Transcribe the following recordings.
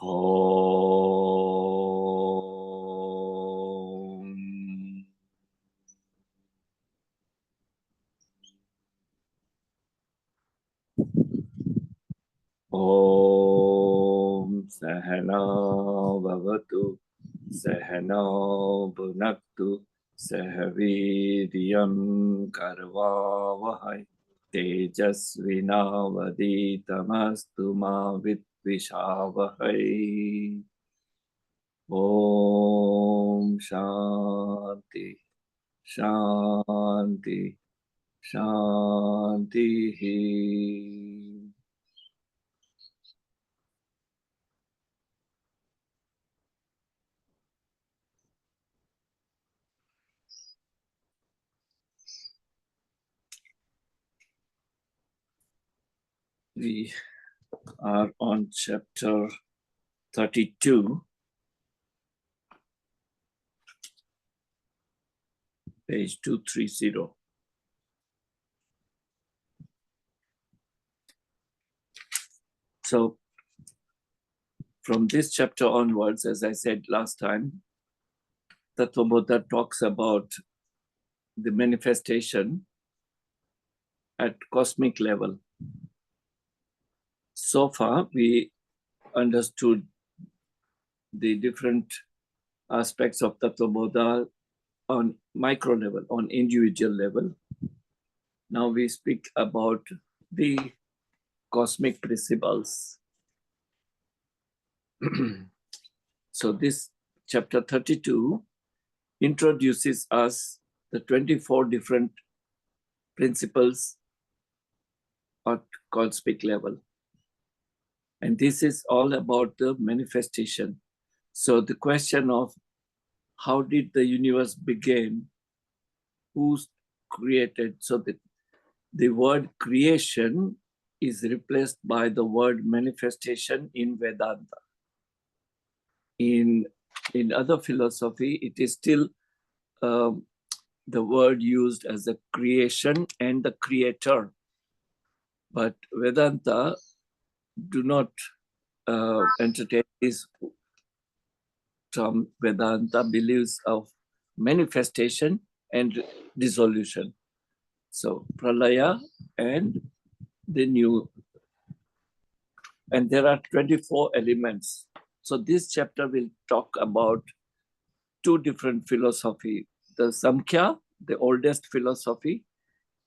Om. Om Sahana Bhavatu Sahana Bhunaktu Sahaviryam Karvavahai Tejasvinavaditamastu ma Vidvishavahai. Om Shanti Shanti Shanti. We are on chapter 32, page 230. So, from this chapter onwards, as I said last time, Tattvabodha talks about the manifestation at cosmic level. So far, we understood the different aspects of Tattvabodha on micro level, on individual level. Now we speak about the cosmic principles. So this chapter 32 introduces us the 24 different principles at cosmic level. And this is all about the manifestation. So the question of how did the universe begin? Who's created? So the word creation is replaced by the word manifestation in Vedanta. In other philosophy, it is still the word used as a creation and the creator. But Vedanta do not entertain this term. Vedanta believes of manifestation and dissolution. So pralaya and the new. And there are 24 elements. So this chapter will talk about two different philosophy, the Samkhya, the oldest philosophy,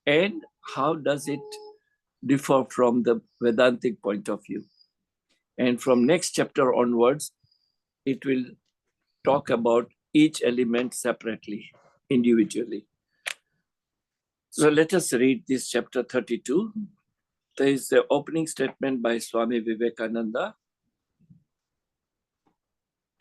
and how does it differ from the Vedantic point of view. And from next chapter onwards, it will talk about each element separately, individually. So let us read this chapter 32. There is the opening statement by Swami Vivekananda.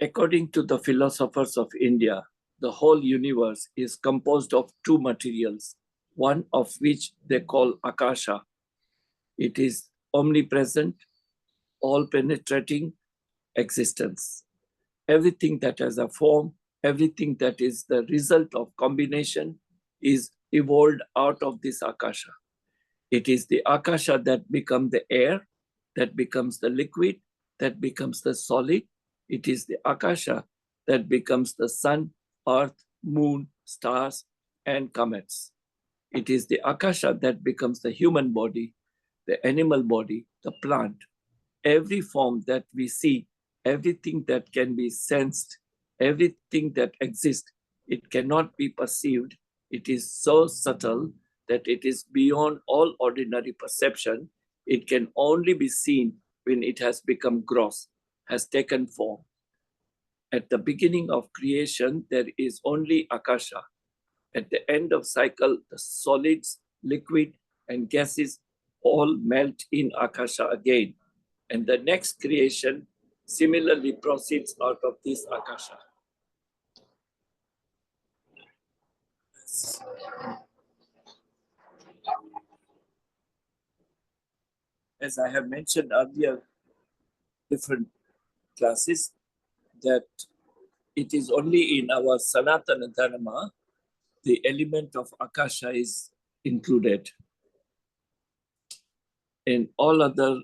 According to the philosophers of India, the whole universe is composed of two materials, one of which they call Akasha. It is omnipresent, all-penetrating existence. Everything that has a form, everything that is the result of combination is evolved out of this Akasha. It is the Akasha that becomes the air, that becomes the liquid, that becomes the solid. It is the Akasha that becomes the sun, earth, moon, stars, and comets. It is the Akasha that becomes the human body, the animal body, the plant. Every form that we see, everything that can be sensed, everything that exists, it cannot be perceived. It is so subtle that it is beyond all ordinary perception. It can only be seen when it has become gross, has taken form. At the beginning of creation, there is only Akasha. At the end of cycle, the solids, liquid, and gases all melt in Akasha again. And the next creation similarly proceeds out of this Akasha. As I have mentioned earlier, different classes, that it is only in our Sanatana Dharma the element of Akasha is included. In all other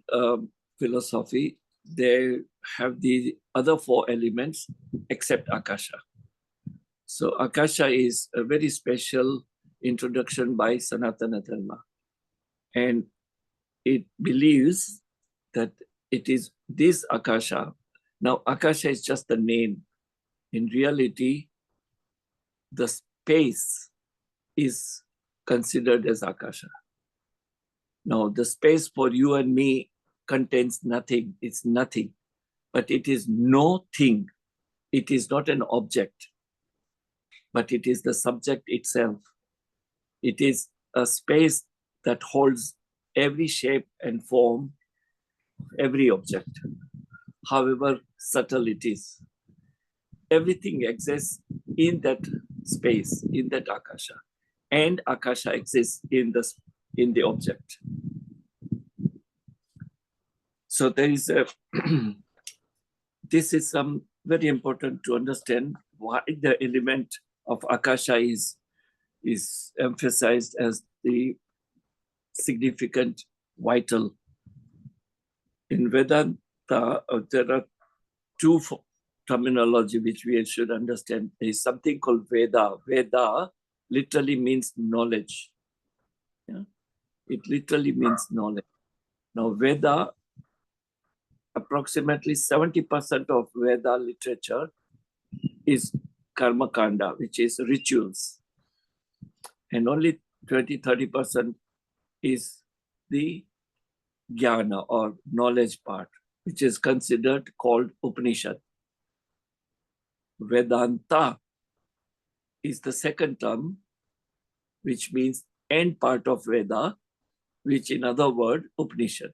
philosophy, they have the other four elements except Akasha. So Akasha is a very special introduction by Sanatana Dharma. And it believes that it is this Akasha. Now, Akasha is just the name. In reality, the space is considered as Akasha. Now, the space for you and me contains nothing. It's nothing. But it is no thing. It is not an object, but it is the subject itself. It is a space that holds every shape and form, every object, however subtle it is. Everything exists in that space, in that Akasha. And Akasha exists in the object. So there is a this is some very important to understand why the element of Akasha is emphasized as the significant, vital. In Vedanta, there are two terminology which we should understand. There is something called Veda. Veda literally means knowledge. Yeah? It literally means knowledge. Now, Veda, approximately 70% of Veda literature is karma kanda, which is rituals. And only 20-30% is the jnana or knowledge part, which is considered called Upanishad. Vedanta is the second term, which means end part of Veda, which in other words, Upanishad.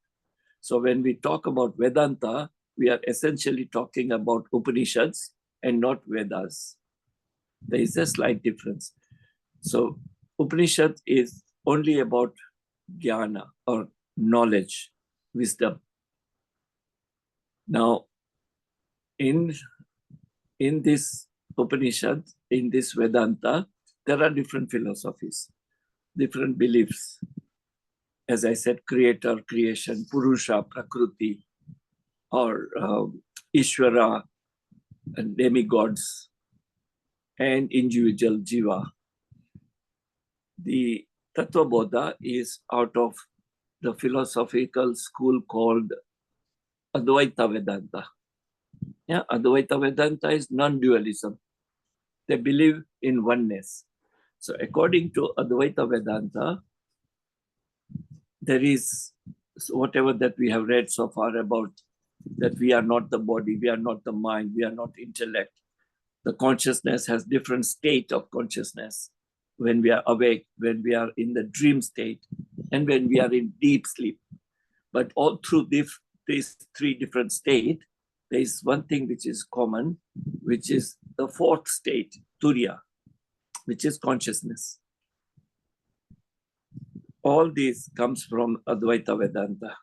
So when we talk about Vedanta, we are essentially talking about Upanishads and not Vedas. There is a slight difference. So Upanishad is only about jnana or knowledge, wisdom. Now, in this Upanishad, in this Vedanta, there are different philosophies, different beliefs. As I said, creator, creation, Purusha, Prakriti, or Ishvara, and demigods, and individual Jiva. The Tattvabodha is out of the philosophical school called Advaita Vedanta. Yeah, Advaita Vedanta is non-dualism. They believe in oneness. So according to Advaita Vedanta, there is whatever that we have read so far about that we are not the body, we are not the mind, we are not intellect. The consciousness has different state of consciousness. When we are awake, when we are in the dream state, and when we are in deep sleep. But all through these three different states, there is one thing which is common, which is the fourth state, Turiya, which is consciousness. All this comes from Advaita Vedanta.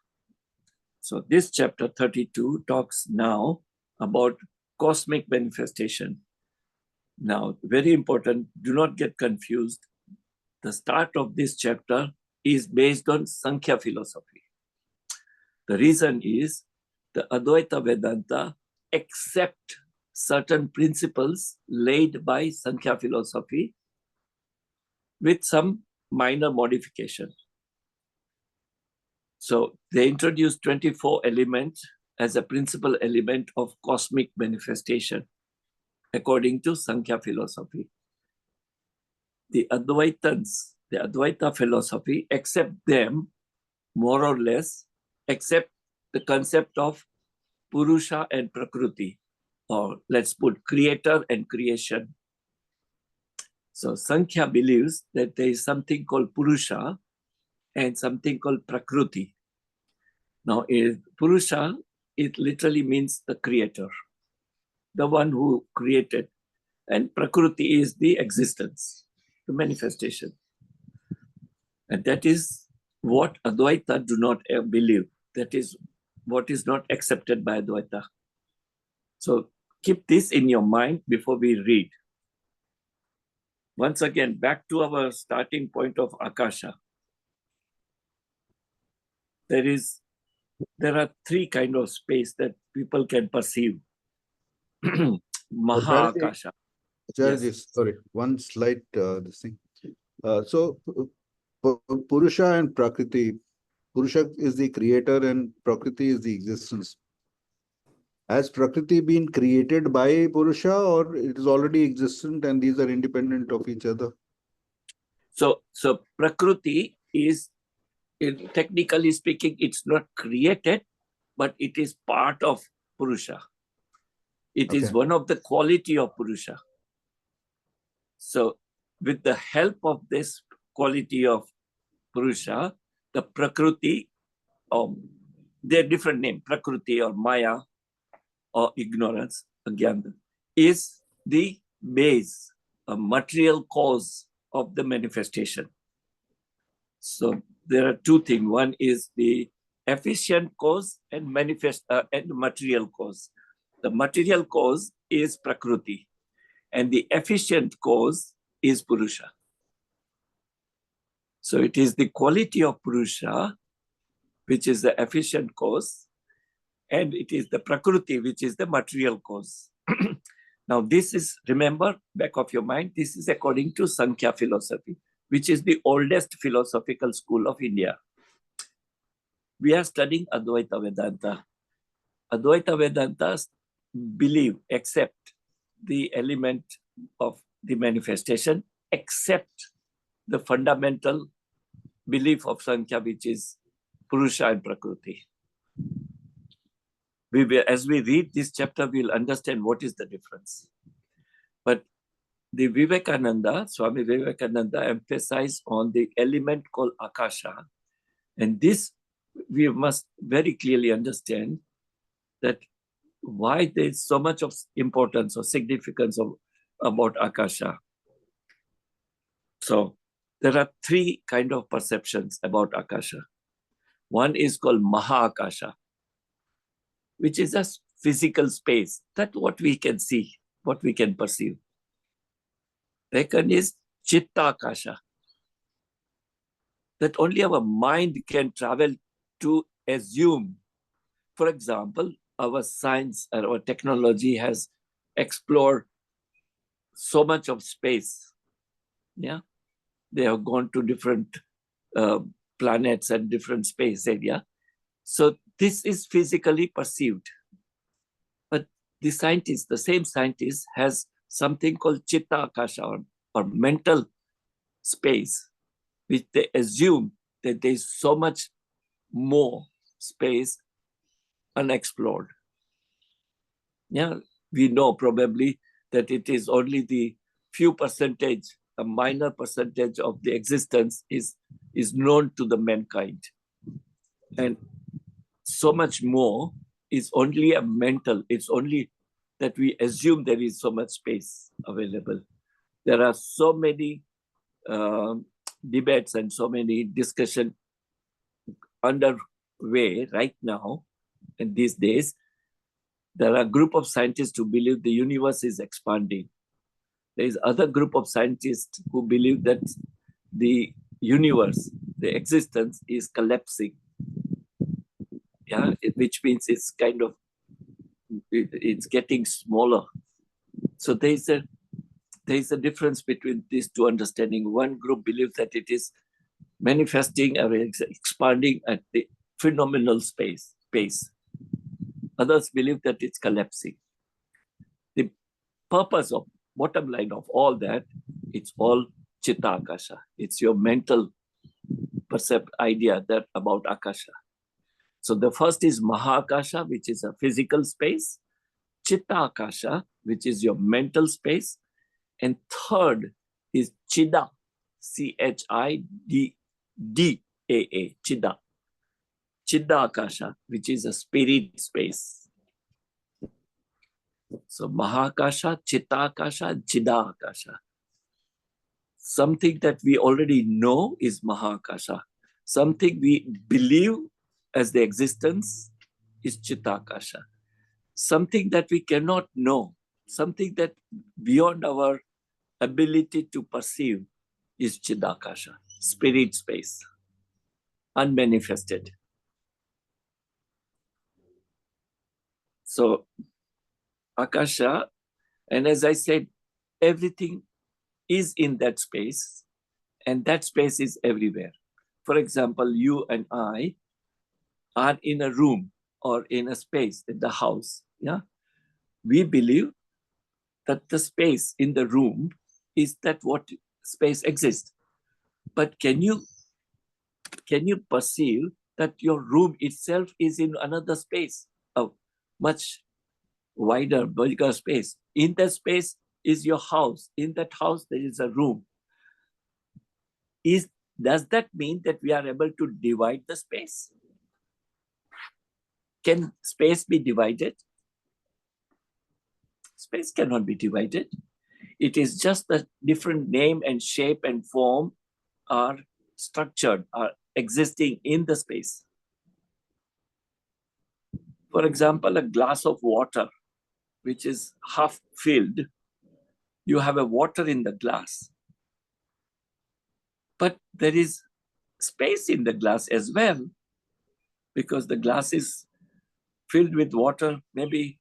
So this chapter 32 talks now about cosmic manifestation. Now, very important, do not get confused. The start of this chapter is based on Sankhya philosophy. The reason is the Advaita Vedanta accept certain principles laid by Sankhya philosophy with some minor modification. So they introduced 24 elements as a principal element of cosmic manifestation, according to Sankhya philosophy. The Advaitans, the Advaita philosophy, accept them more or less, except the concept of Purusha and Prakriti, or let's put creator and creation. So Sankhya believes that there is something called Purusha and something called Prakriti. Now, Purusha, it literally means the creator, the one who created. And Prakriti is the existence, the manifestation. And that is what Advaita do not believe. That is what is not accepted by Advaita. So keep this in your mind before we read. Once again, back to our starting point of Akasha. There is there are three kind of space that people can perceive. Acharya, Mahaakasha. Acharya, Yes. sorry, one slight this thing. So Purusha and Prakriti, Purusha is the creator and Prakriti is the existence. Has Prakriti been created by Purusha, or it is already existent and these are independent of each other? So Prakriti is, technically speaking, it's not created, but it is part of Purusha. It is one of the quality of Purusha. So with the help of this quality of Purusha, the Prakriti, their different name, Prakriti or Maya or ignorance, Agyan, is the base, a material cause of the manifestation. So there are two things. One is the efficient cause and and material cause. The material cause is Prakriti, and the efficient cause is Purusha. So it is the quality of Purusha which is the efficient cause, and it is the Prakriti which is the material cause. Now this is, remember, back of your mind, this is according to Sankhya philosophy, which is the oldest philosophical school of India. We are studying Advaita Vedanta. Advaita Vedantas believe, accept the element of the manifestation, accept the fundamental belief of Sankhya, which is Purusha and Prakriti. As we read this chapter, we'll understand what is the difference. But the Swami Vivekananda emphasized on the element called Akasha. And this we must very clearly understand that why there is so much of importance or significance about Akasha. So there are three kind of perceptions about Akasha. One is called Mahaakasha, which is a physical space. That's what we can see, what we can perceive. Second is Chitta Akasha, that only our mind can travel to assume. For example, our science and our technology has explored so much of space. Yeah, they have gone to different planets and different space area. So this is physically perceived. But the scientist, the same scientist, has something called Chitta Akasha, or mental space, which they assume that there is so much more space unexplored. Yeah, we know probably that it is only the few percentage, a minor percentage of the existence is known to the mankind. And so much more is only a mental, it's only that we assume there is so much space available. There are so many debates and so many discussion underway right now in these days. There are a group of scientists who believe the universe is expanding. There is other group of scientists who believe that the universe, the existence is collapsing. Yeah, which means it's kind of, it's getting smaller. So there is a difference between these two understanding. One group believes that it is manifesting or expanding at the phenomenal pace. Others believe that it's collapsing. The purpose of, bottom line of all that, it's all Chitta Akasha. It's your mental idea that about Akasha. So the first is Mahakasha, which is a physical space. Chitta Akasha, which is your mental space. And third is Chida, Chidaa, Chida. Chidda Akasha, which is a spirit space. So Mahakasha, Chitta Akasha, and Chida Akasha. Something that we already know is Mahakasha. Something we believe as the existence is Chitta Akasha. Something that we cannot know, something that beyond our ability to perceive is Chidakasha, spirit space, unmanifested. So Akasha, and as I said, everything is in that space, and that space is everywhere. For example, you and I are in a room or in a space in the house. Yeah, we believe that the space in the room is that what space exists. But can you perceive that your room itself is in another space, a much wider, bigger space? In that space is your house. In that house, there is a room. Does that mean that we are able to divide the space? Can space be divided? Space cannot be divided. It is just a different name and shape and form are structured, are existing in the space. For example, a glass of water, which is half filled, you have a water in the glass. But there is space in the glass as well, because the glass is filled with water, maybe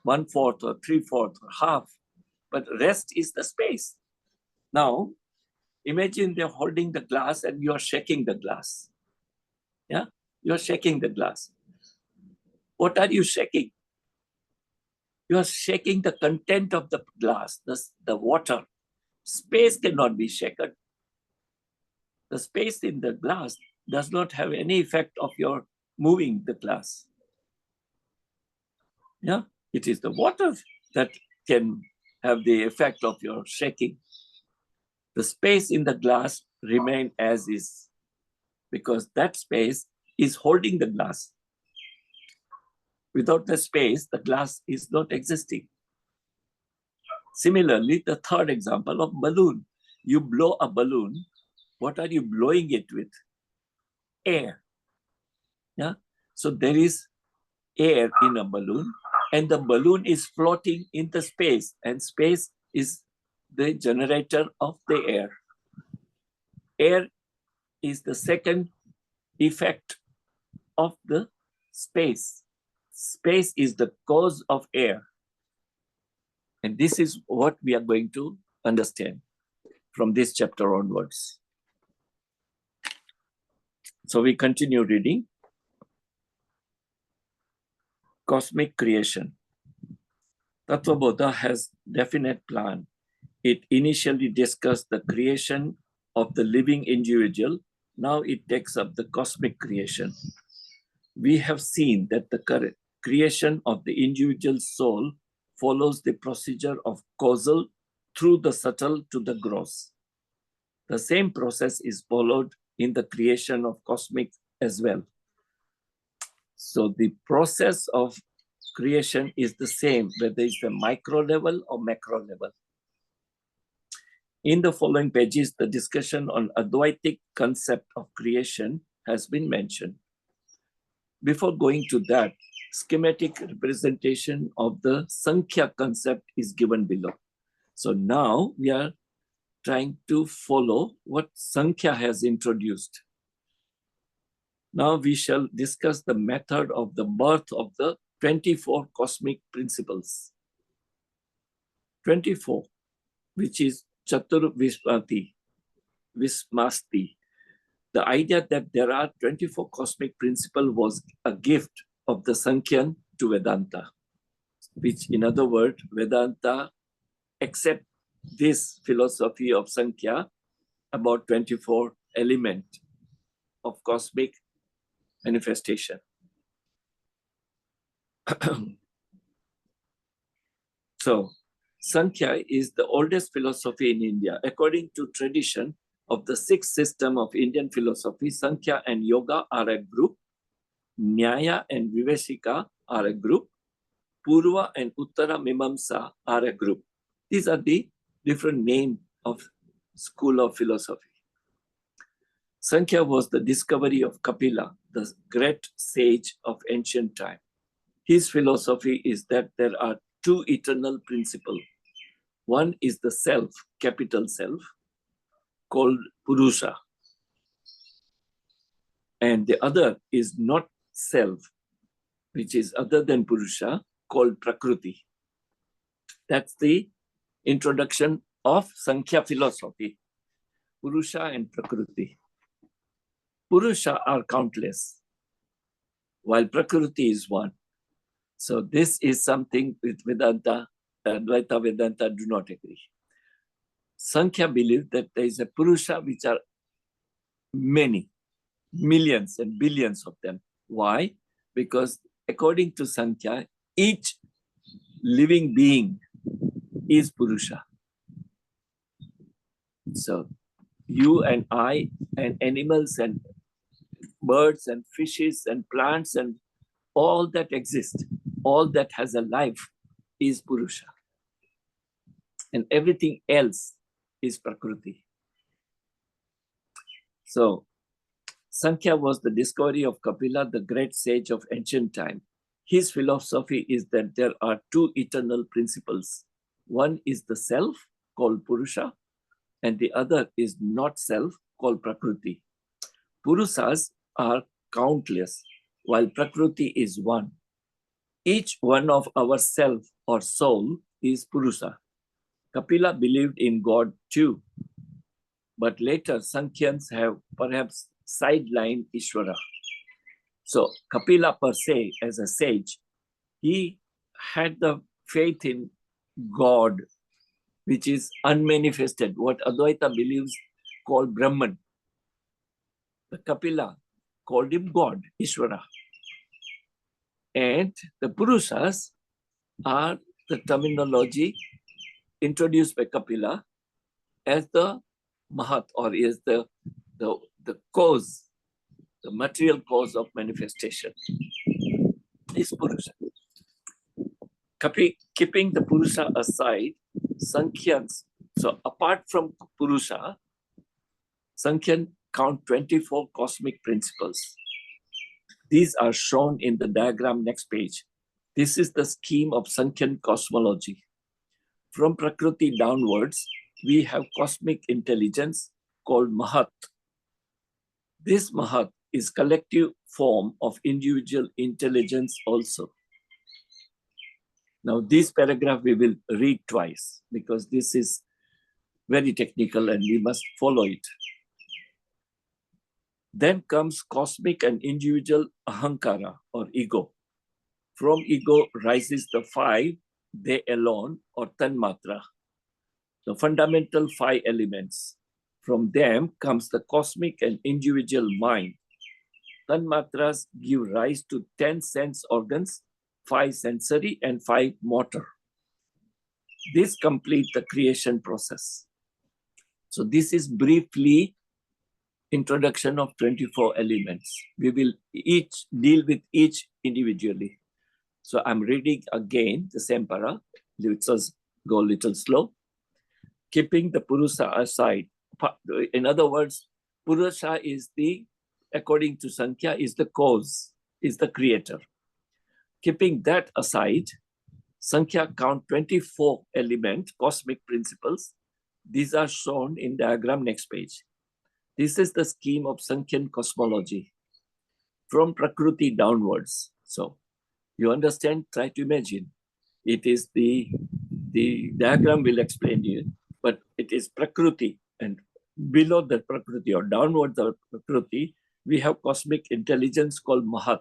1/4 or 3/4 or half, but rest is the space. Now, imagine they're holding the glass and you're shaking the glass. Yeah, you're shaking the glass. What are you shaking? You're shaking the content of the glass, the water. Space cannot be shaken. The space in the glass does not have any effect of your moving the glass. Yeah, it is the water that can have the effect of your shaking. The space in the glass remain as is, because that space is holding the glass. Without the space, the glass is not existing. Similarly, the third example of balloon. You blow a balloon, what are you blowing it with? Air. Yeah. So there is air in a balloon, and the balloon is floating in the space, and space is the generator of the air. Air is the second effect of the space. Space is the cause of air. And this is what we are going to understand from this chapter onwards. So we continue reading. Cosmic creation. Tattvabodha has definite plan. It initially discussed the creation of the living individual. Now it takes up the cosmic creation. We have seen that the creation of the individual soul follows the procedure of causal through the subtle to the gross. The same process is followed in the creation of cosmic as well. So the process of creation is the same, whether it's the micro level or macro level. In the following pages, the discussion on Advaitic concept of creation has been mentioned. Before going to that, schematic representation of the Sankhya concept is given below. So now we are trying to follow what Sankhya has introduced. Now we shall discuss the method of the birth of the 24 cosmic principles. 24, which is Chatur Vismasti. The idea that there are 24 cosmic principles was a gift of the Sankhyan to Vedanta, which in other words, Vedanta accept this philosophy of Sankhya about 24 element of cosmic manifestation. So, Sankhya is the oldest philosophy in India. According to tradition of the sixth system of Indian philosophy, Sankhya and Yoga are a group, Nyaya and Viveshika are a group, Purva and Uttara Mimamsa are a group. These are the different names of school of philosophy. Sankhya was the discovery of Kapila, the great sage of ancient time. His philosophy is that there are two eternal principles. One is the self, capital self, called Purusha. And the other is not self, which is other than Purusha, called Prakriti. That's the introduction of Sankhya philosophy. Purusha and Prakriti. Purusha are countless, while Prakriti is one. So this is something with Vedanta, Advaita Vedanta do not agree. Sankhya believe that there is a Purusha which are many, millions and billions of them. Why? Because according to Sankhya, each living being is Purusha. So you and I and animals and birds and fishes and plants and all that exist, all that has a life is Purusha. And everything else is Prakriti. So Sankhya was the discovery of Kapila, the great sage of ancient time. His philosophy is that there are two eternal principles. One is the self, called Purusha, and the other is not self, called Prakriti. Purusas are countless, while Prakriti is one. Each one of our self or soul is Purusha. Kapila believed in God too, but later Sankhyans have perhaps sidelined Ishvara. So Kapila per se, as a sage, he had the faith in God, which is unmanifested, what Advaita believes called Brahman. The Kapila called him God, Ishvara. And the Purushas are the terminology introduced by Kapila as the Mahat, or is the cause, the material cause of manifestation is Purusha. Keeping the Purusha aside, Sankhyans, so apart from Purusha, Sankhyan count 24 cosmic principles. These are shown in the diagram next page. This is the scheme of Sankhyan cosmology. From Prakriti downwards, we have cosmic intelligence called Mahat. This Mahat is collective form of individual intelligence also. Now, this paragraph we will read twice because this is very technical and we must follow it. Then comes cosmic and individual ahankara or ego. From ego rises the five, they alone, or tanmatra, the fundamental five elements. From them comes the cosmic and individual mind. Tanmatras give rise to 10 sense organs, 5 sensory and 5 motor. This completes the creation process. So this is briefly introduction of 24 elements. We will each deal with each individually. So I'm reading again the same para. Let's go a little slow. Keeping the Purusha aside. In other words, Purusha is the, according to Sankhya, is the cause, is the creator. Keeping that aside, Sankhya count 24 element cosmic principles. These are shown in diagram next page. This is the scheme of Sankhyan cosmology from Prakriti downwards. So you understand, try to imagine. It is the diagram will explain to you, but it is Prakriti, and below the Prakriti or downwards the Prakriti, we have cosmic intelligence called Mahat.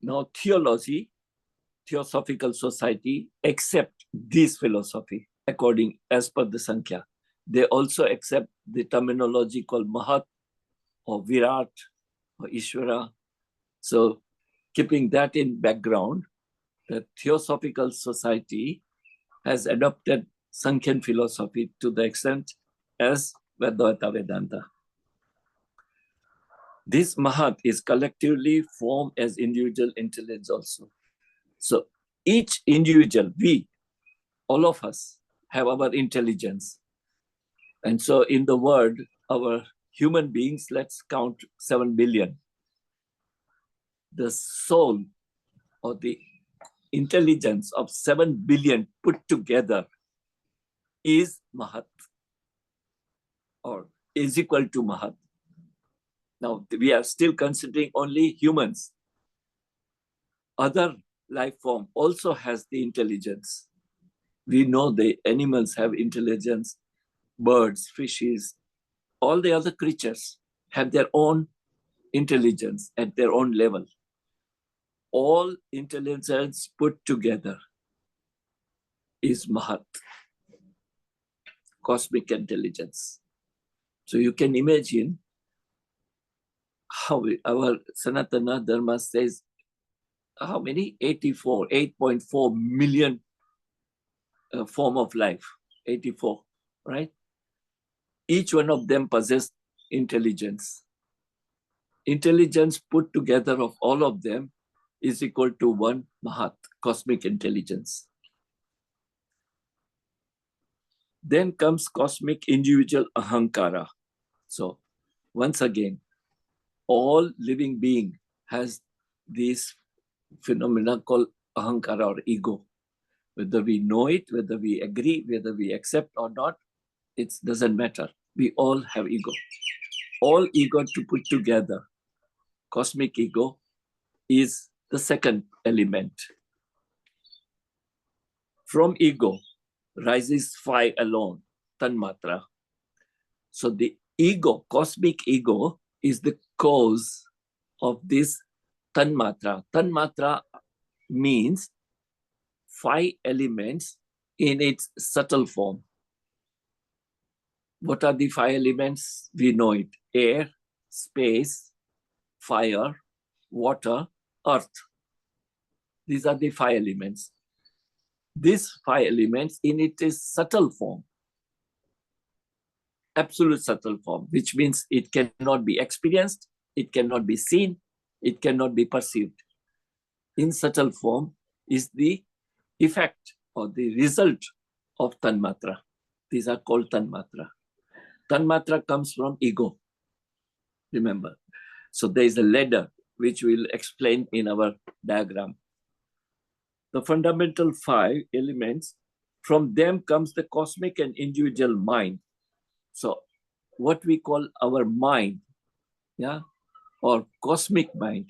Now theology, Theosophical Society accept this philosophy as per the Sankhya. They also accept the terminology called Mahat or Virat or Ishvara. So keeping that in background, the Theosophical Society has adopted Sankhyan philosophy to the extent as Advaita Vedanta. This Mahat is collectively formed as individual intelligence also. So each individual, we, all of us, have our intelligence. And so in the world, our human beings, let's count 7 billion. The soul or the intelligence of 7 billion put together is Mahat or is equal to Mahat. Now, we are still considering only humans. other life form also has the intelligence. We know the animals have intelligence, birds, fishes, all the other creatures have their own intelligence at their own level. All intelligence put together is Mahat, cosmic intelligence. So you can imagine how our Sanatana Dharma says, how many? 84, 8.4 million form of life, 84, right? Each one of them possess intelligence. Intelligence put together of all of them is equal to one Mahat, cosmic intelligence. Then comes cosmic individual Ahankara. So once again, all living being has this phenomena called Ahankara or ego. Whether we know it, whether we agree, whether we accept or not, it doesn't matter. We all have ego. All ego to put together, cosmic ego, is the second element. From ego rises five alone, tanmatra. So the ego, cosmic ego, is the cause of this tanmatra. Tanmatra means five elements in its subtle form. What are the five elements? We know it: air, space, fire, water, earth. These are the five elements. These five elements in its subtle form, absolute subtle form, which means it cannot be experienced, it cannot be seen, it cannot be perceived. In subtle form is the effect or the result of tanmatra. These are called tanmatra. Tanmatra comes from ego, remember. So there is a ladder which we'll explain in our diagram. The fundamental five elements, from them comes the cosmic and individual mind. So what we call our mind, yeah, or cosmic mind,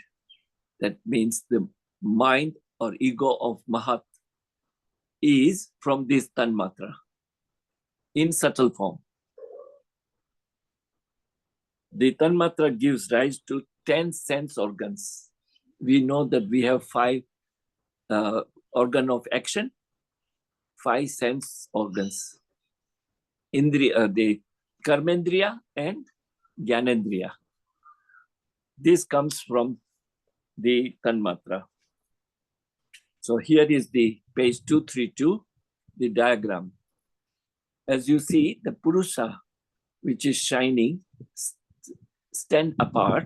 that means the mind or ego of Mahat, is from this tanmatra in subtle form. The tanmatra gives rise to 10 sense organs. We know that we have five organ of action, five sense organs. Indriya, the karmendriya and gyanendriya. This comes from the tanmatra. So here is the page 232, the diagram. As you see, the Purusha, which is shining, stand apart,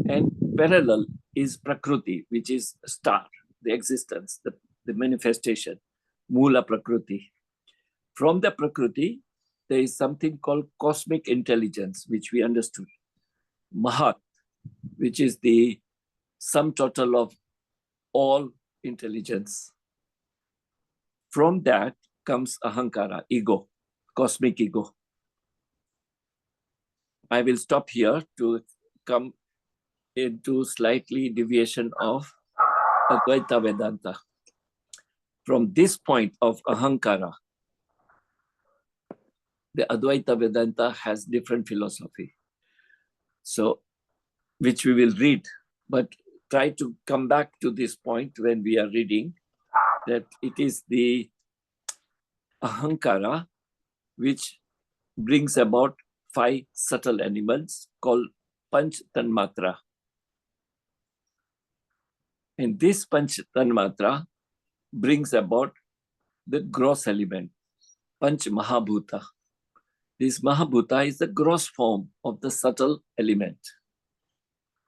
and parallel is Prakriti, which is star, the existence, the manifestation, Mula Prakriti. From the Prakriti, there is something called cosmic intelligence, which we understood. Mahat, which is the sum total of all intelligence. From that comes Ahankara, ego, cosmic ego. I will stop here to come into slightly deviation of Advaita Vedanta. From this point of Ahankara, the Advaita Vedanta has different philosophy. So, which we will read, but try to come back to this point when we are reading, that it is the Ahankara which brings about five subtle animals called Panch Tanmatra. And this Panch Tanmatra brings about the gross element, Panch Mahabhuta. This Mahabhuta is the gross form of the subtle element.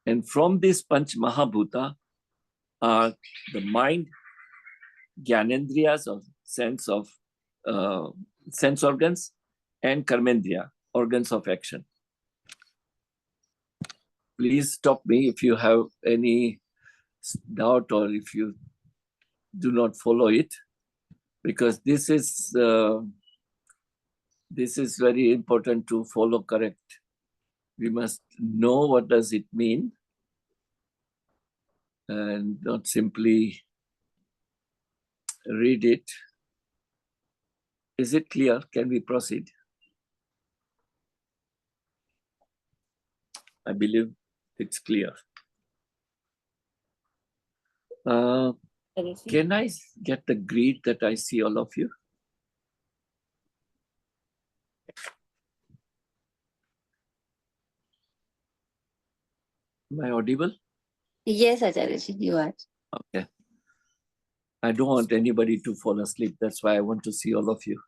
And from this Panch Mahabhuta are the mind, Gyanendriyas, or sense organs, and Karmendriya, organs of action. Please stop me if you have any doubt or if you do not follow it, because this is very important to follow correct. We must know what does it mean. and not simply read it. Is it clear? Can we proceed? I believe it's clear. Can I get the greed that I see all of you? Am I audible? Yes, Acharya, you are. Okay. I don't want anybody to fall asleep. That's why I want to see all of you.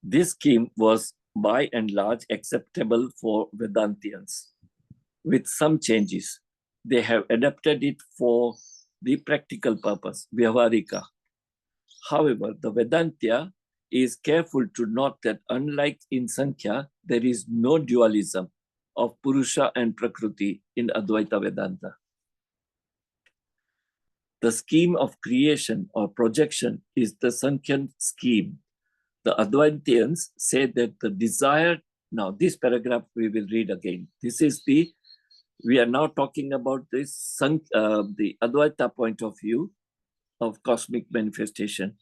This scheme was by and large acceptable for Vedantians. With some changes, they have adapted it for the practical purpose, Vyavarika. However, the Vedanta is careful to note that unlike in Sankhya, there is no dualism of Purusha and Prakriti in Advaita Vedanta. The scheme of creation or projection is the Sankhyan scheme. The Advaitiyans say that the desire, now this paragraph we will read again. This is we are now talking about this, the Advaita point of view of cosmic manifestation.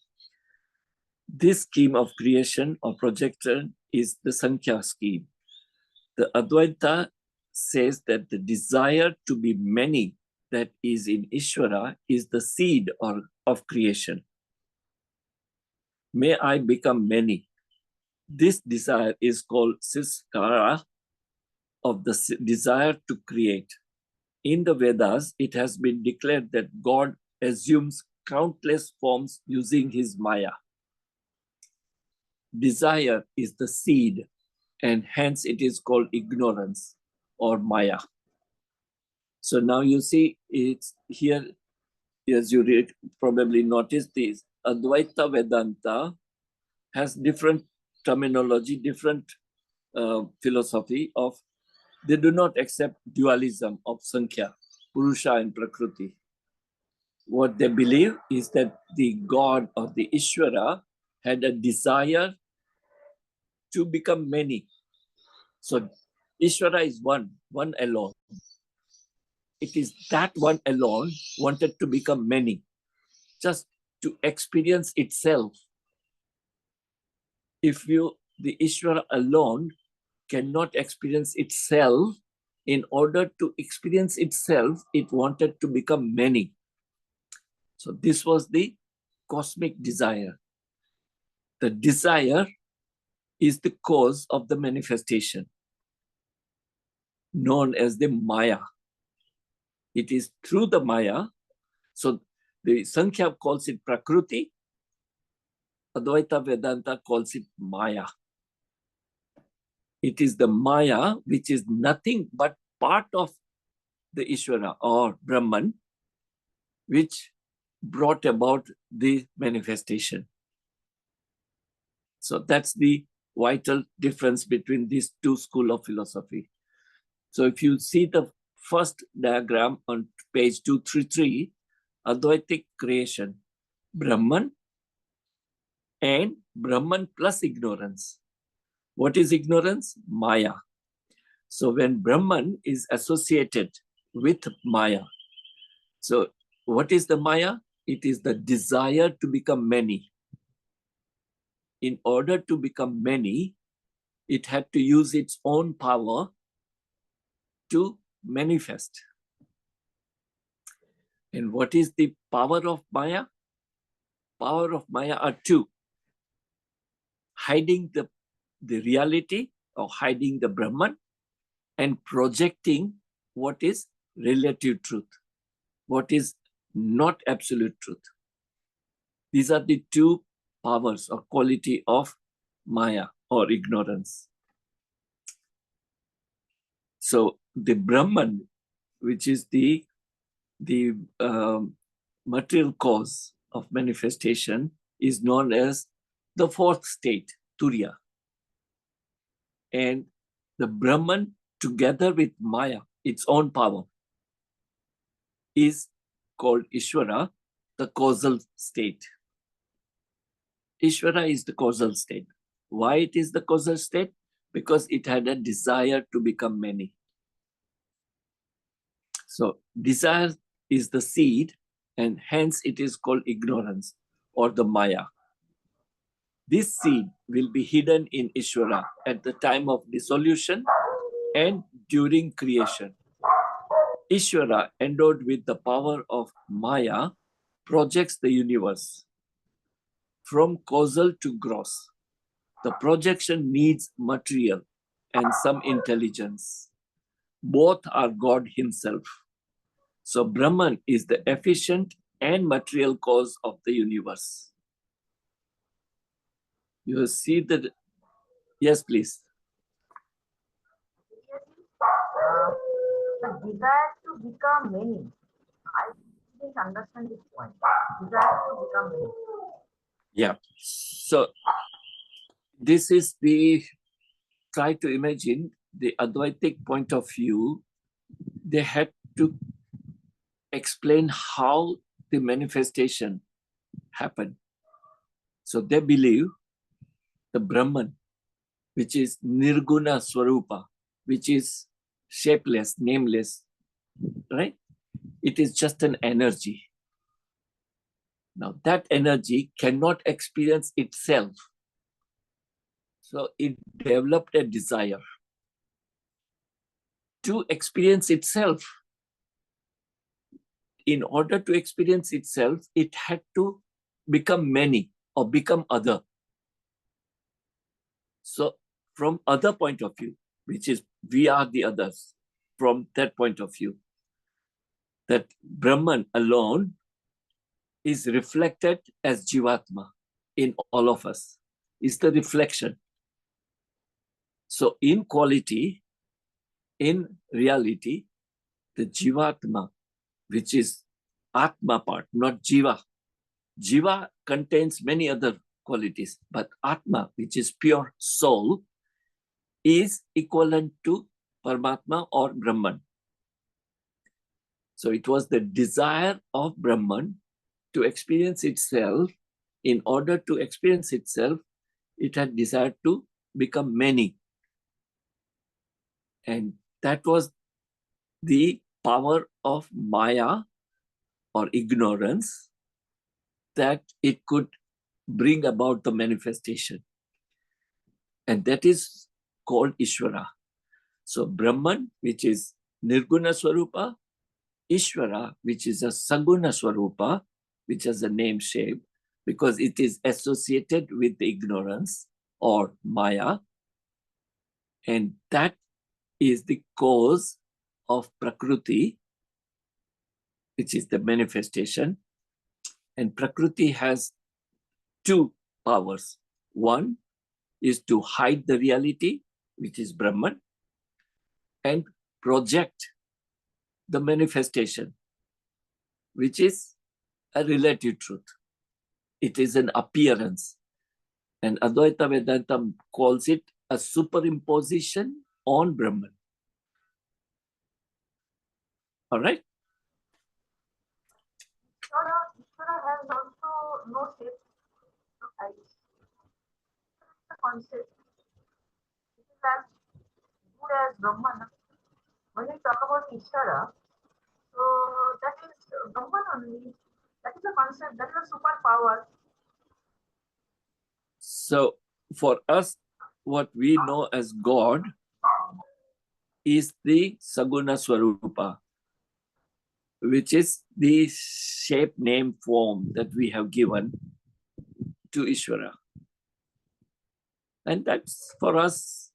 This scheme of creation or projection is the Sankhya scheme. The Advaita says that the desire to be many that is in Ishvara is the seed of creation. May I become many. This desire is called siskara, of the desire to create. In the Vedas, it has been declared that God assumes countless forms using his Maya. Desire is the seed, and hence it is called ignorance or Maya. So now you see it's here, as you read, probably notice this, Advaita Vedanta has different terminology, different philosophy of, they do not accept dualism of Sankhya, Purusha and Prakriti. What they believe is that the God or the Ishvara had a desire to become many. So Ishvara is one alone. It is that one alone wanted to become many, just to experience itself. If the Ishvara alone cannot experience itself, in order to experience itself, it wanted to become many. So this was the cosmic desire. The desire is the cause of the manifestation, known as the Maya. It is through the Maya. So the Sankhya calls it Prakriti, Advaita Vedanta calls it Maya. It is the Maya which is nothing but part of the Ishvara or Brahman, which brought about the manifestation. So that's the vital difference between these two schools of philosophy. So if you see the first diagram on page 233, Advaitic creation, Brahman and Brahman plus ignorance. What is ignorance? Maya. So when Brahman is associated with Maya, so what is the Maya? It is the desire to become many. In order to become many, it had to use its own power to manifest. And what is the power of Maya? Power of Maya are two. Hiding the reality or hiding the Brahman and projecting what is relative truth, what is not absolute truth. These are the two powers or quality of Maya or ignorance. So the Brahman, which is the material cause of manifestation, is known as the fourth state, Turiya. And the Brahman, together with Maya, its own power, is called Ishvara, the causal state. Ishvara is the causal state. Why it is the causal state? Because it had a desire to become many. So desire is the seed, and hence it is called ignorance or the Maya. This seed will be hidden in Ishvara at the time of dissolution and during creation. Ishvara, endowed with the power of Maya, projects the universe from causal to gross. The projection needs material and some intelligence. Both are God Himself. So Brahman is the efficient and material cause of the universe. You see that? Yes, please. The desire to become many. I didn't understand this point. Desire to become many. Yeah. So this is the, try to imagine the Advaitic point of view. They had to explain how the manifestation happened. So they believe the Brahman, which is Nirguna Swarupa, which is shapeless, nameless, right? It is just an energy. Now that energy cannot experience itself. So it developed a desire to experience itself. In order to experience itself, it had to become many or become other. So from other point of view, which is we are the others, from that point of view, that Brahman alone is reflected as Jivatma in all of us, is the reflection. So in quality, in reality, the Jivatma, which is Atma part, not Jiva. Jiva contains many other qualities, but Atma, which is pure soul, is equivalent to Paramatma or Brahman. So it was the desire of Brahman to experience itself. In order to experience itself, it had desired to become many. And that was the power of Maya or ignorance, that it could bring about the manifestation. And that is called Ishvara. So Brahman, which is Nirguna Swarupa, Ishvara, which is a Saguna Swarupa, which has a name shape, because it is associated with the ignorance or Maya. And that is the cause of Prakriti, which is the manifestation. And Prakriti has two powers. One is to hide the reality, which is Brahman, and project the manifestation, which is a relative truth. It is an appearance. And Advaita Vedanta calls it a superimposition on Brahman. All right? Ishvara has also no shape, no size. The concept. It is as good as Brahman. When we talk about Ishvara, so that is Brahman only. That is a concept, that is a superpower. So for us, what we know as God is the Saguna Swarupa, which is the shape, name, form that we have given to Ishvara. And that's for us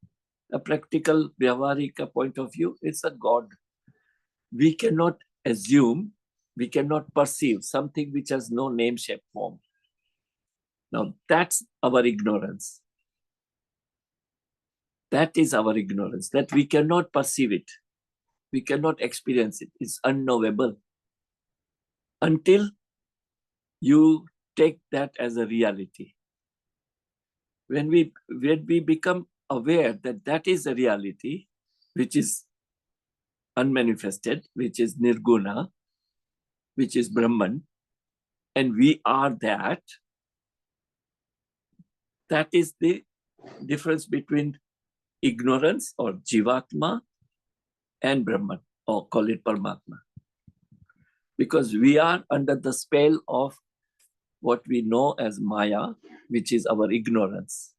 a practical Vyavarika point of view. It's a God. We cannot assume, we cannot perceive something which has no name, shape, form. Now that's our ignorance. That is our ignorance, that we cannot perceive it. We cannot experience it. It's unknowable. Until you take that as a reality. When we become aware that that is a reality, which is unmanifested, which is Nirguna, which is Brahman, and we are that, that is the difference between ignorance or Jivatma and Brahman, or call it Paramatma. because we are under the spell of what we know as Maya, which is our ignorance.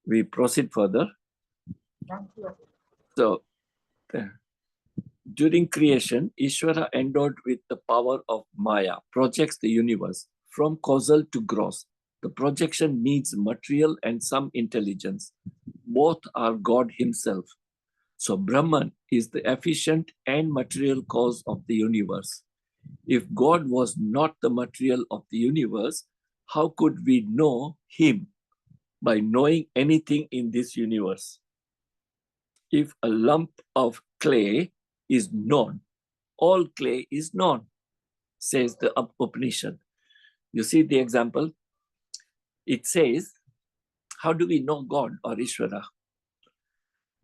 We proceed further. Thank you. So, during creation, Ishvara, endowed with the power of Maya, projects the universe from causal to gross. The projection needs material and some intelligence. Both are God himself. So Brahman is the efficient and material cause of the universe. If God was not the material of the universe, how could we know him by knowing anything in this universe? If a lump of clay is known, all clay is known, says the Upanishad. You see the example? It says, how do we know God or Ishvara?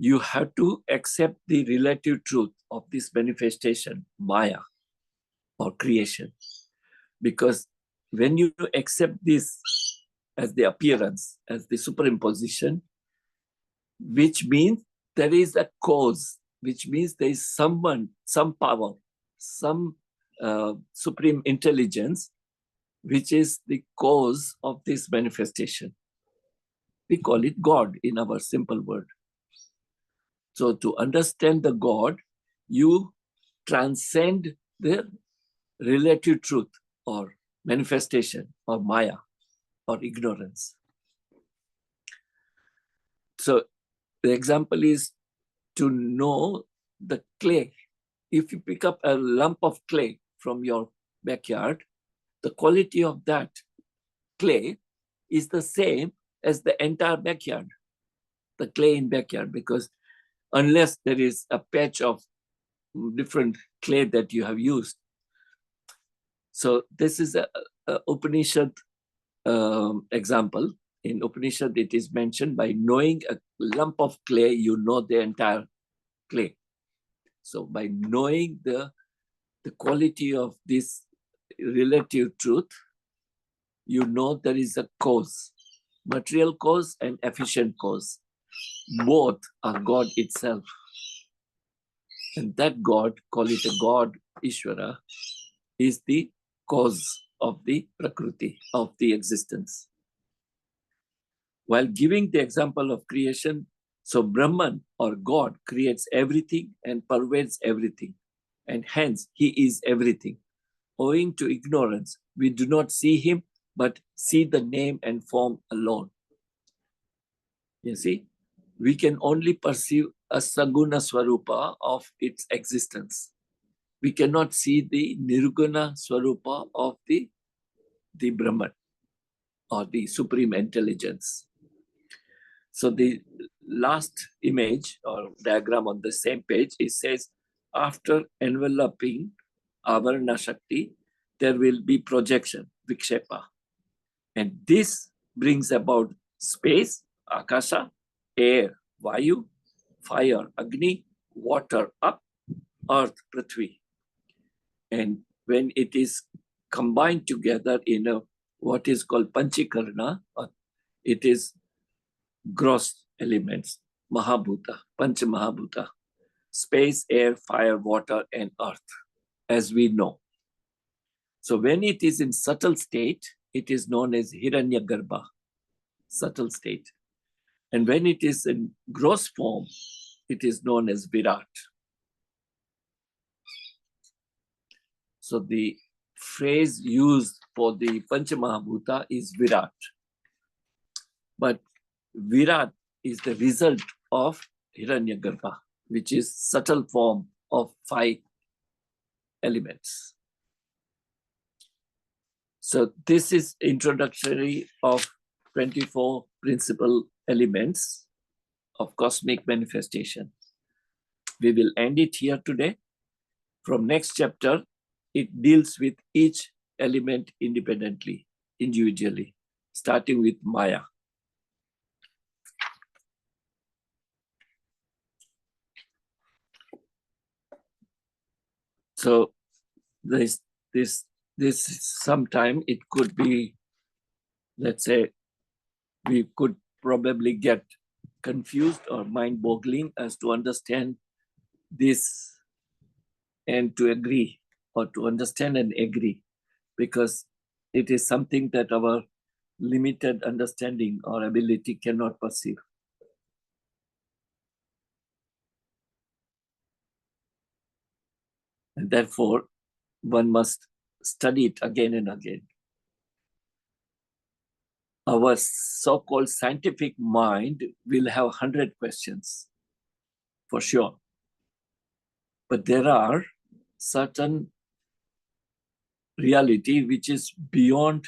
You have to accept the relative truth of this manifestation, Maya, or creation. Because when you accept this as the appearance, as the superimposition, which means there is a cause, which means there is someone, some power, some supreme intelligence, which is the cause of this manifestation. We call it God in our simple word. So to understand the God, you transcend the relative truth or manifestation or Maya or ignorance. So the example is to know the clay. If you pick up a lump of clay from your backyard, the quality of that clay is the same as the entire backyard, the clay in backyard, because unless there is a patch of different clay that you have used. So this is a Upanishad example. In Upanishad, it is mentioned by knowing a lump of clay, you know the entire clay. So by knowing the quality of this relative truth, you know there is a cause, material cause and efficient cause. Both are God itself. And that God, call it a God, Ishvara, is the cause of the Prakriti, of the existence. While giving the example of creation, so Brahman or God creates everything and pervades everything, and hence he is everything. Owing to ignorance, we do not see him, but see the name and form alone. You see, we can only perceive a Saguna Swarupa of its existence. We cannot see the Nirguna Swarupa of the Brahman or the Supreme Intelligence. So the last image or diagram on the same page, it says, after enveloping Avarana Shakti, there will be projection, Vikshepa. And this brings about space, Akasha, air, Vayu, fire, Agni, water, up, earth, Prithvi. And when it is combined together in a what is called Panchikarna, it is gross elements, Mahabhuta, Pancha Mahabhuta, space, air, fire, water, and earth, as we know. So when it is in subtle state, it is known as Hiranyagarbha, subtle state. And when it is in gross form, it is known as Virat. So the phrase used for the Panchamahabhuta is Virat. But Virat is the result of Hiranyagarbha, which is subtle form of 5 elements. So this is introductory of 24 principal elements of cosmic manifestation. We will end it here today. From next chapter, it deals with each element independently, individually, starting with Maya. So this sometime it could be, let's say, we could probably get confused or mind-boggling as to understand this and to agree or to understand and agree, because it is something that our limited understanding or ability cannot perceive. And therefore, one must study it again and again. Our so-called scientific mind will have 100 questions, for sure. But there are certain reality which is beyond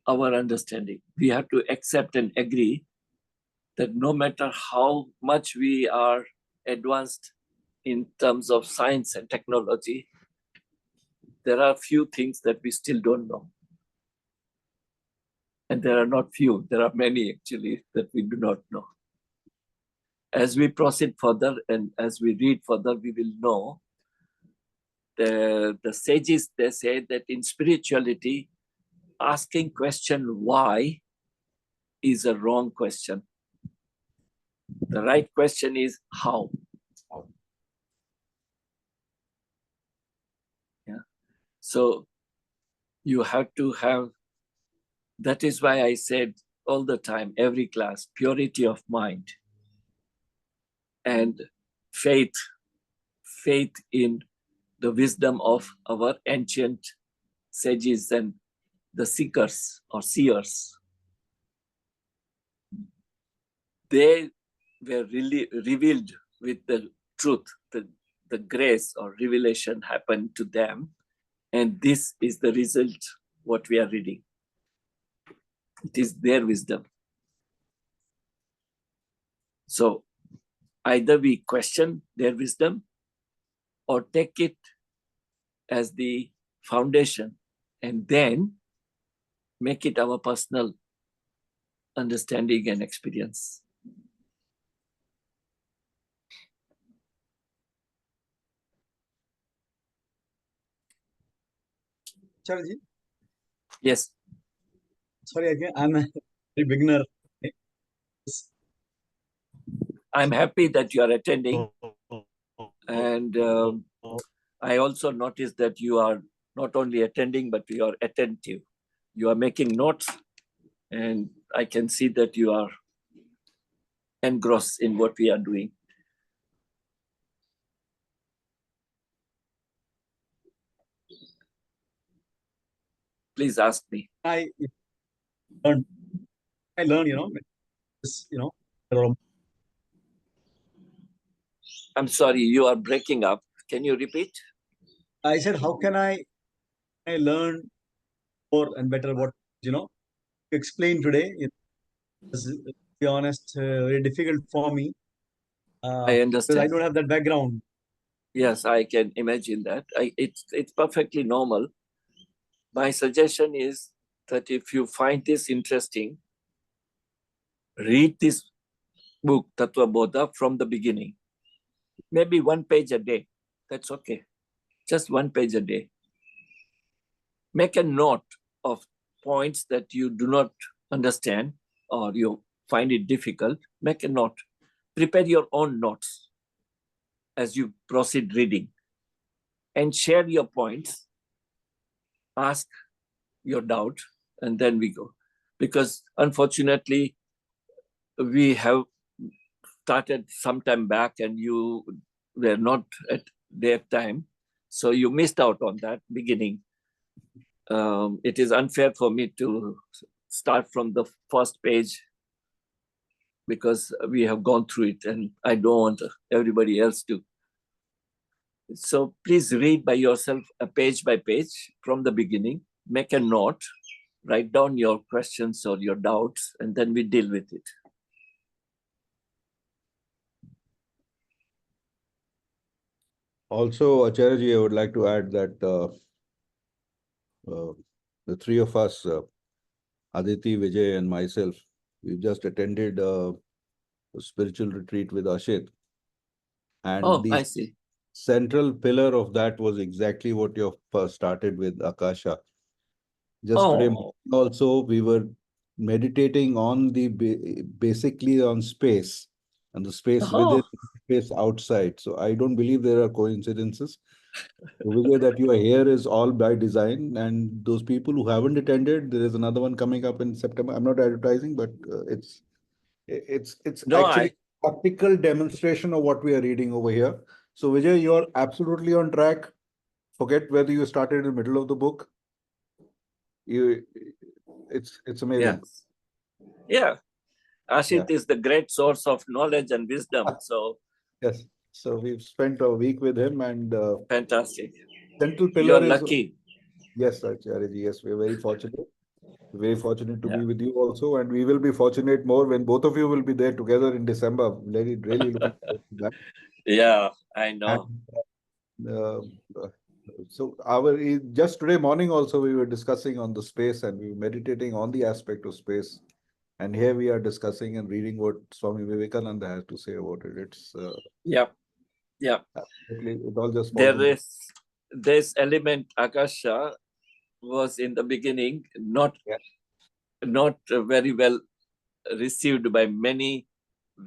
our understanding. We have to accept and agree that no matter how much we are advanced in terms of science and technology, there are few things that we still don't know. And there are not few, there are many actually that we do not know. As we proceed further and as we read further, we will know. The sages, they say that in spirituality, asking question why is a wrong question. The right question is how. Yeah. So you have to have, that is why I said all the time, every class, purity of mind and faith in the wisdom of our ancient sages and the seekers or seers. They were really revealed with the truth, the grace or revelation happened to them. And this is the result, what we are reading. It is their wisdom. So either we question their wisdom or take it as the foundation and then make it our personal understanding and experience. Acharya, Yes. sorry again, I'm a very beginner. I'm happy that you are attending. And I also noticed that you are not only attending, but you are attentive. You are making notes, and I can see that you are engrossed in what we are doing. Please ask me. I learn, I'm sorry, you are breaking up. Can you repeat? I said, how can I learn more and better what, to explain today? To be honest, very difficult for me. I Because understand. I don't have that background. Yes, I can imagine that. It's perfectly normal. My suggestion is that if you find this interesting, read this book, Tattvabodha, from the beginning. Maybe 1 page a day. That's okay. Just 1 page a day. Make a note of points that you do not understand or you find it difficult. Make a note. Prepare your own notes as you proceed reading and share your points. Ask your doubt, and then we go. Because unfortunately, we have started some time back and you were not at their time. So you missed out on that beginning. It is unfair for me to start from the first page because we have gone through it and I don't want everybody else to. So please read by yourself a page by page from the beginning, make a note, write down your questions or your doubts, and then we deal with it. Also, Acharya, I would like to add that the three of us, Aditi, Vijay, and myself, we just attended a spiritual retreat with Ashit. And Oh, the I see. central pillar of that was exactly what you started with, Akasha. Just today Oh, also, we were meditating on the basically on space. and the space Oh. within, space outside. So I don't believe there are coincidences. The way that you are here is all by design, and those people who haven't attended, there is another one coming up in September. I'm not advertising, but it's No, actually practical demonstration of what we are reading over here. So Vijay, you're absolutely on track. Forget whether you started in the middle of the book. It's amazing. yes. Yeah. Ashit is the great source of knowledge and wisdom. So Yes. So we've spent a week with him, and fantastic. central You're pillar is lucky. yes, Acharya. Yes, we're very fortunate. Very fortunate to Yeah. be with you also, and we will be fortunate more when both of you will be there together in December. Really looking forward to that. Yeah, I know. And so just today morning also we were discussing on the space, and we were meditating on the aspect of space. And here we are discussing and reading what Swami Vivekananda has to say about it. It's Yeah. Yeah. absolutely, it all just falls There into is this element, Akasha, was in the beginning not very well received by many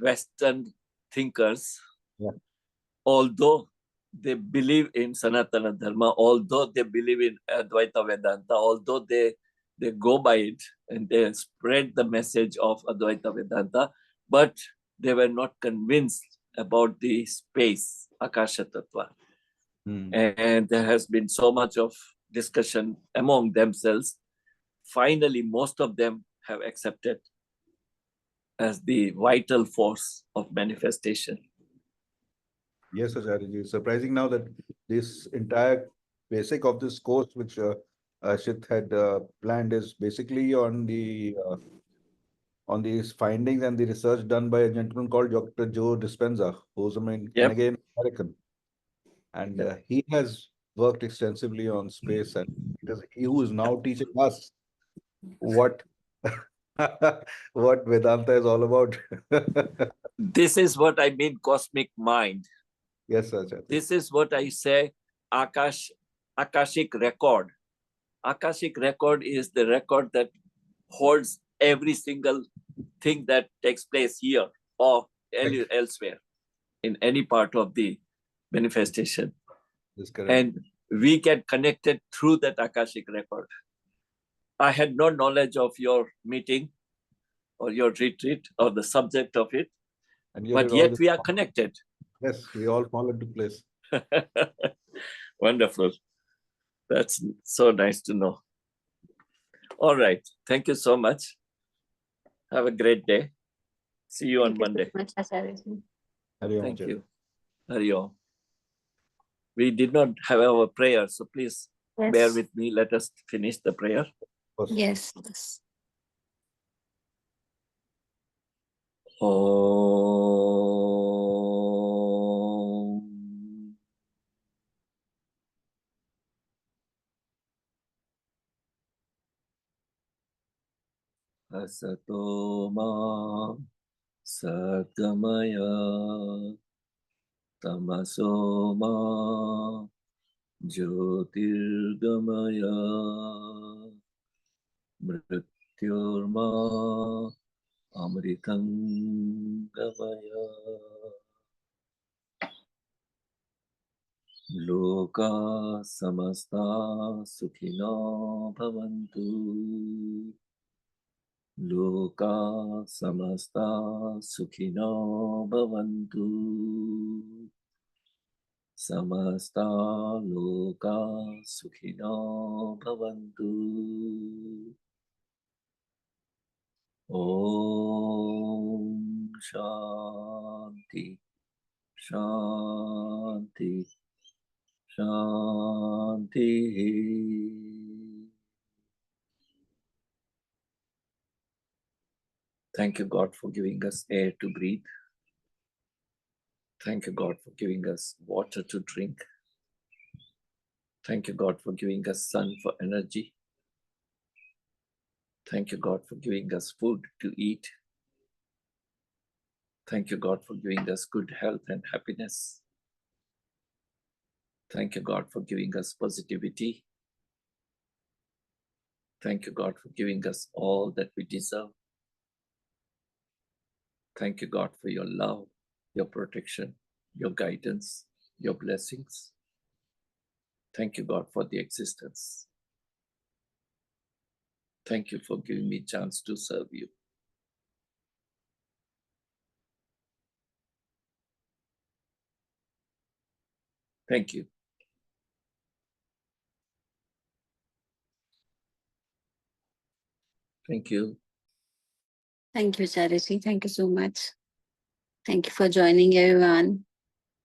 Western thinkers, Yeah. although they believe in Sanatana Dharma, although they believe in Advaita Vedanta, although they go by it and they spread the message of Advaita Vedanta, but they were not convinced about the space, Akasha Tattva. And there has been so much of discussion among themselves. Finally, most of them have accepted as the vital force of manifestation. Yes, Acharya. It's surprising now that this entire basic of this course, which Ashit had planned, is basically on these findings and the research done by a gentleman called Dr. Joe Dispenza, who's and again American, and he has worked extensively on space, and it is he who is now teaching us what what Vedanta is all about. This is what I mean, cosmic mind. Yes, Acharya. This is what I say, Akashic record. Akashic record is the record that holds every single thing that takes place here or elsewhere in any part of the manifestation. That's correct. And we get connected through that Akashic record. I had no knowledge of your meeting or your retreat or the subject of it, And but yet we are connected. Yes, we all fall into place. Wonderful. That's so nice to know. All right. Thank you so much. Have a great day. See you on Monday. Thank you so much, Acharya. Thank you. Hari Om. We did not have our prayer, so please bear with me. Let us finish the prayer. Yes. Om. Asato ma Satgamaya Tamaso ma Jyotirgamaya Mrityorma Amritam Gamaya Loka Samasta Sukhino Bhavantu Loka Samasta Sukhino Bhavantu Samasta Loka Sukhino Bhavantu Om Shanti Shanti Shanti. Thank you, God, for giving us air to breathe. Thank you, God, for giving us water to drink. Thank you, God, for giving us sun for energy. Thank you, God, for giving us food to eat. Thank you, God, for giving us good health and happiness. Thank you, God, for giving us positivity. Thank you, God, for giving us all that we deserve. Thank you, God, for your love your protection, your guidance, your blessings. Thank you, God, for the existence. Thank you for giving me a chance to serve you. Thank you. Thank you. Thank you, Charity. Thank you so much. Thank you for joining, everyone.